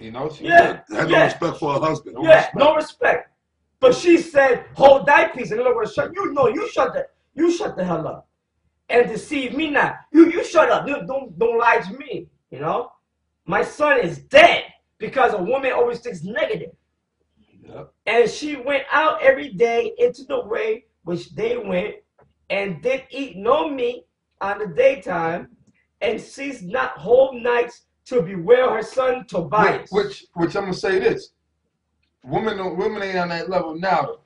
You know, she Yeah. had no respect for her husband. No respect. But she said, hold thy peace. In other words, you shut the hell up. And deceive me not. You shut up. Don't lie to me. You know? My son is dead because a woman always thinks negative. Yep. And she went out every day into the way which they went, and did eat no meat on the daytime, and ceased not whole nights to bewail her son Tobias. Which I'm gonna say this: women ain't on that level now. Though.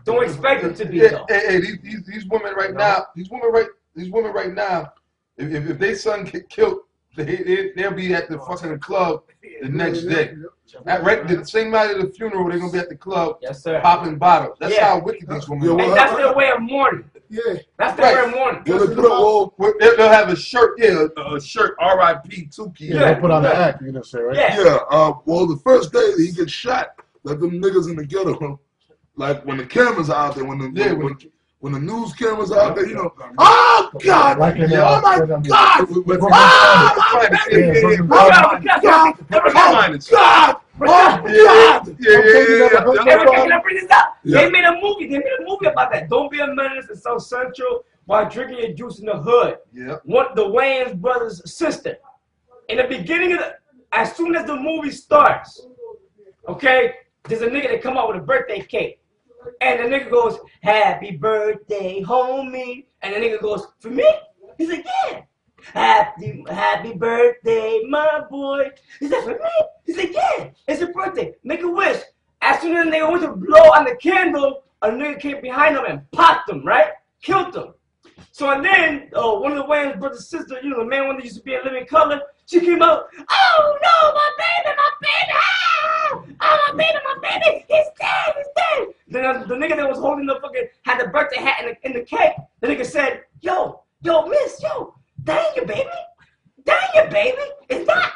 Don't expect them to be. Hey, these women right now, these women right now, if their son get killed, they'll be at the fucking club the next day. The same night of the funeral, they're gonna be at the club, yes, sir, popping bottles. That's how wicked these women are. And that's their way of mourning. Yeah, that's their way of mourning. They'll have a shirt, a shirt, R.I.P. Tuki. Yeah, they'll put on the act, you know, say, right? Yeah. Well, the first day that he gets shot, let them niggas in the ghetto, like when the cameras are out there, when the news cameras are out there, you know, oh God, oh my God, oh God, Can I bring this up? They made a movie about that. Don't be a menace in South Central while drinking your juice in the hood. Yeah. What the Wayans brothers' sister. In the beginning of as soon as the movie starts, okay, there's a nigga that come out with a birthday cake. And the nigga goes, happy birthday, homie. And the nigga goes, for me? He's like, yeah. Happy birthday, my boy. He said, for me? He's like, yeah, it's your birthday. Make a wish. As soon as the nigga went to blow on the candle, a nigga came behind him and popped him, right? Killed him. So and then one of the Wayans brothers' sister, you know, the man one that used to be in Living Color, she came out, oh no, my baby, oh my baby, he's dead. Then the nigga that was holding the fucking, had the birthday hat in the cake, the nigga said, yo, miss, that ain't your baby, it's not.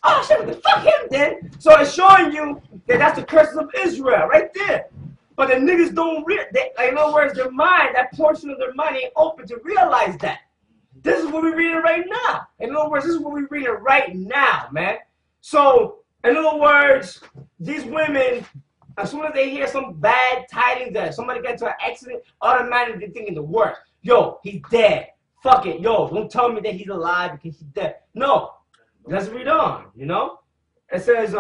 Oh shit, what the fuck him then? So it's showing you that that's the curses of Israel right there. But the niggas don't in other words, their mind, that portion of their mind ain't open to realize that. This is what we're reading right now. In other words, this is what we're reading right now, man. So, in other words, these women, as soon as they hear some bad tidings that somebody got into an accident, automatically they're thinking the worst. Yo, he's dead. Fuck it. Yo, don't tell me that he's alive because he's dead. No. Let's read on, you know? It says,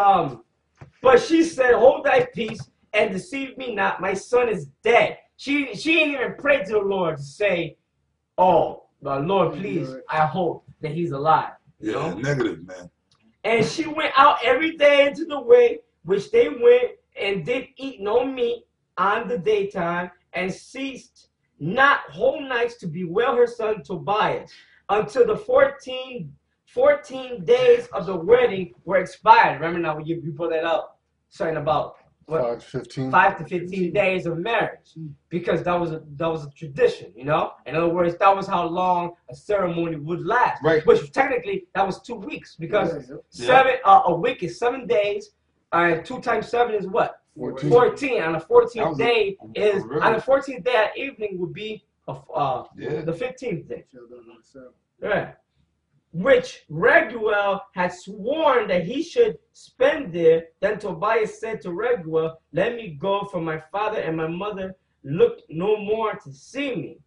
but she said, hold thy peace and deceive me not. My son is dead. She ain't even prayed to the Lord to say, oh, Lord, please, I hope that he's alive. You know? Negative, man. And she went out every day into the way which they went, and did eat no meat on the daytime, and ceased not whole nights to bewail her son Tobias, until the 14 days of the wedding were expired. Remember now when you brought that up, something about what, 5 to 15 days of marriage, because that was a tradition, you know. In other words, that was how long a ceremony would last. Right. Which technically that was 2 weeks, because a week is 7 days, and 2 times 7 is what? 14. On the 14th day on the 14th day at evening would be the 15th day. Right. Which Reguel had sworn that he should spend there. Then Tobias said to Reguel, let me go, for my father and my mother looked no more to see me.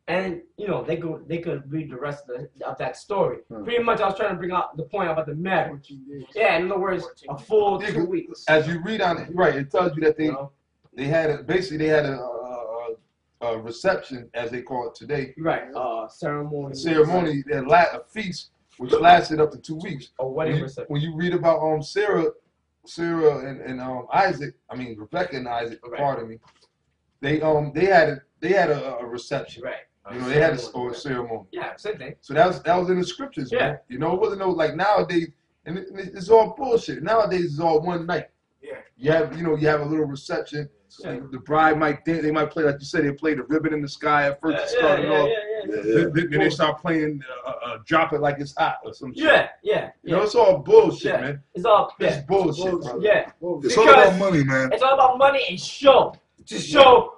And, you know, they could read the rest of that story. Pretty much I was trying to bring out the point about the marriage. Yeah, in other words, a full 2 weeks. As you read on it, right, it tells you that they had a reception, as they call it today. Right, ceremony. A feast, which lasted up to 2 weeks. A wedding reception. When you read about Sarah and Isaac, I mean Rebecca and Isaac, pardon me, they had a reception. Right. You know, they had a ceremony. Yeah, same thing. So that was in the scriptures, man. You know, it wasn't like nowadays, and it's all bullshit. Nowadays it's all one night. Yeah. You have a little reception. The bride might dance. They might play, like you said, they play the ribbon in the sky at first. It started off. Then they start playing "Drop It Like It's Hot" or some shit. Yeah. You know, it's all bullshit, man. It's all it's bullshit, brother. Yeah. It's all about money, man. It's all about money and show. To show,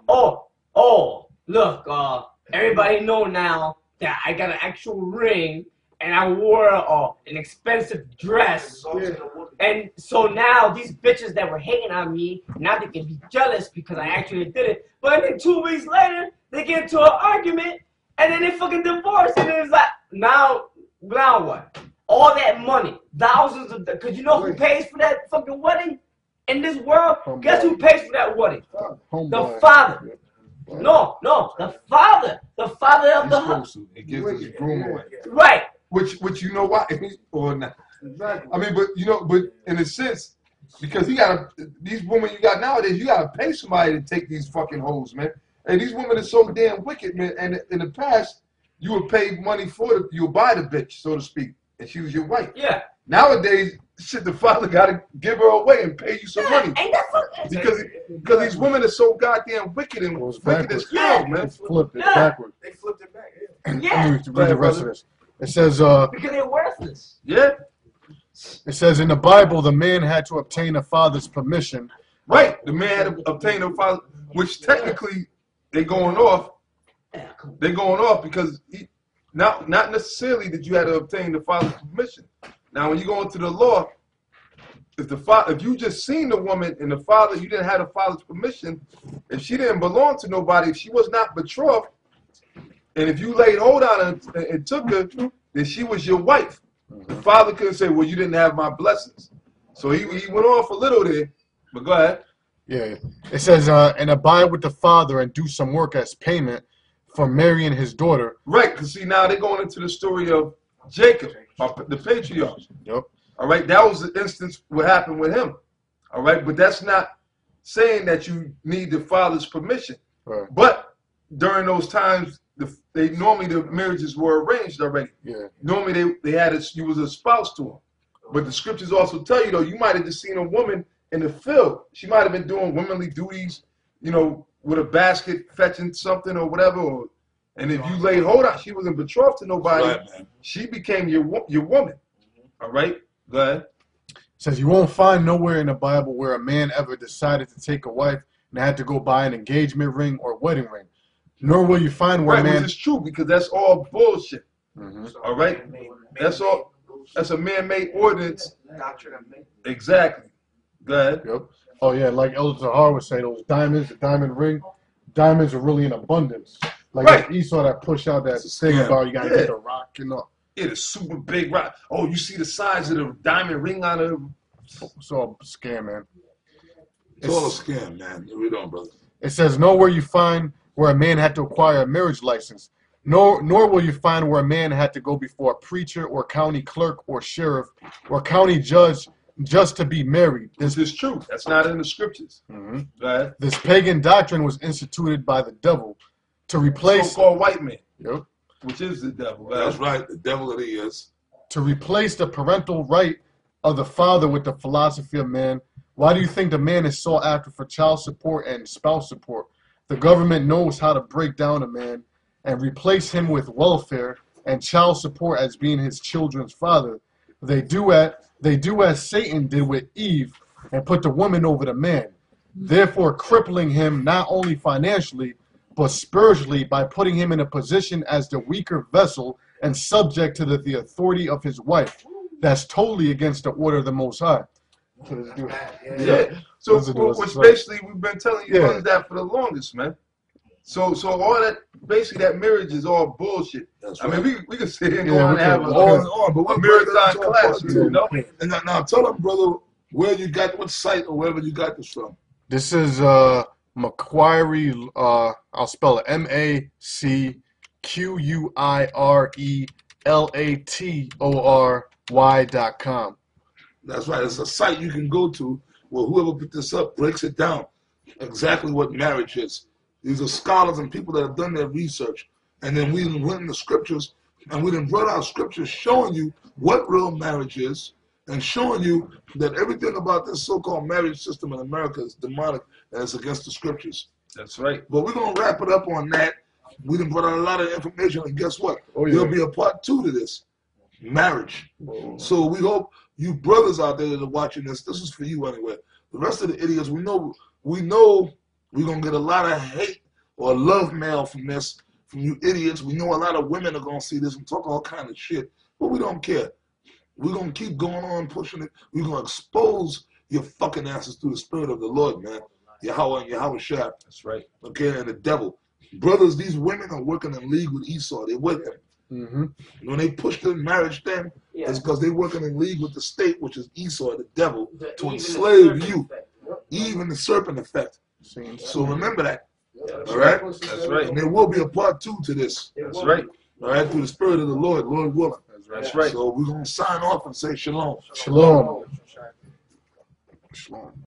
look, everybody know now that I got an actual ring and I wore an expensive dress. And so now these bitches that were hating on me, now they can be jealous because I actually did it. But then 2 weeks later, they get into an argument and then they fucking divorce. And it's like, now what? All that money, thousands of, because you know who pays for that fucking wedding in this world? Guess who pays for that wedding? The father. No, the father of the husband. It gives his groom away. Right. Which you know why? Or not. Exactly. I mean, but in a sense, because these women you got nowadays, you gotta pay somebody to take these fucking hoes, man. And these women are so damn wicked, man. And in the past, you would pay money for you would buy the bitch, so to speak, and she was your wife. Yeah. Nowadays, shit, the father gotta give her away and pay you some money. Ain't that fucking because these women are so goddamn wicked and wicked as hell, man. They flipped it backwards. They flipped it back. Yeah. Read the rest of this. It says, because they're worthless. Yeah. It says in the Bible, the man had to obtain a father's permission. Right. The man had to obtain a father, which technically they're going off. They're going off because not necessarily that you had to obtain the father's permission. Now, when you go into the law, if you just seen the woman and the father, you didn't have the father's permission. If she didn't belong to nobody, if she was not betrothed, and if you laid hold on her and took her, then she was your wife. The father couldn't say, well, you didn't have my blessings. So he went off a little there, but go ahead. Yeah. It says, and abide with the father and do some work as payment for marrying his daughter. Right, because see, now they're going into the story of Jacob, the patriarch. Yep. All right, that was the instance what happened with him. All right, but that's not saying that you need the father's permission. Right. But during those times, normally the marriages were arranged already. Yeah. Normally they had you was a spouse to them. But the scriptures also tell you though, you might have just seen a woman in the field. She might have been doing womanly duties, with a basket fetching something or whatever. And if you laid hold on, she wasn't betrothed to nobody. Right, she became your woman. All right, go ahead. It says you won't find nowhere in the Bible where a man ever decided to take a wife and had to go buy an engagement ring or wedding ring. Nor will you find where a man... Which is true because that's all bullshit. Mm-hmm. All right? That's all. That's a man-made ordinance. Exactly. Go ahead. Yep. Oh, yeah, like Elder Tahar would say, those diamonds, the diamond ring, diamonds are really in abundance. Like right. Esau that push out that thing about you got to get the rock, Yeah, the super big rock. Oh, you see the size of the diamond ring on it? It's all a scam, man. It's all a scam, man. We don't, brother. It says, nowhere you find where a man had to acquire a marriage license, nor will you find where a man had to go before a preacher or county clerk or sheriff or county judge just to be married. This is true. That's not in the scriptures. Mm-hmm. Go ahead. This pagan doctrine was instituted by the devil to replace... So-called white man. Yep. Which is the devil. That's right. The devil that he is. To replace the parental right of the father with the philosophy of man. Why do you think the man is sought after for child support and spouse support? The government knows how to break down a man and replace him with welfare and child support as being his children's father. They do as Satan did with Eve and put the woman over the man, therefore crippling him not only financially but spiritually by putting him in a position as the weaker vessel and subject to the authority of his wife. That's totally against the order of the Most High. Yeah. So which basically we've been telling you that for the longest, man. So all that basically that marriage is all bullshit. That's right. I mean we can sit here and go and have a marathon class, And now tell them, brother, where you got what site or wherever you got this from. This is Macquarie. I'll spell it MACQUIRELATORY.com. That's right. It's a site you can go to where whoever put this up breaks it down exactly what marriage is. These are scholars and people that have done their research. And then we went in the scriptures and we done brought out scriptures showing you what real marriage is and showing you that everything about this so-called marriage system in America is demonic and it's against the scriptures. That's right. But we're going to wrap it up on that. We done brought out a lot of information and guess what? There'll be a part 2 to this. Marriage. So we hope you brothers out there that are watching this is for you anyway. The rest of the idiots, we know we're going to get a lot of hate or love mail from this, from you idiots. We know a lot of women are going to see this and talk all kind of shit, but we don't care. We're going to keep going on pushing it. We're going to expose your fucking asses through the spirit of the Lord, man. Yahweh and Yahweh Shah. That's right. Okay, and the devil. Brothers, these women are working in league with Esau. They're with him. Mm-hmm. When they push the marriage thing, it's because they're working in league with the state, which is Esau, the devil, to enslave you. Even the serpent effect. So remember that. All right? That's right. And there will be a part 2 to this. That's right. All right? Through the spirit of the Lord willing. That's right. So we're going to sign off and say shalom. Shalom. Shalom.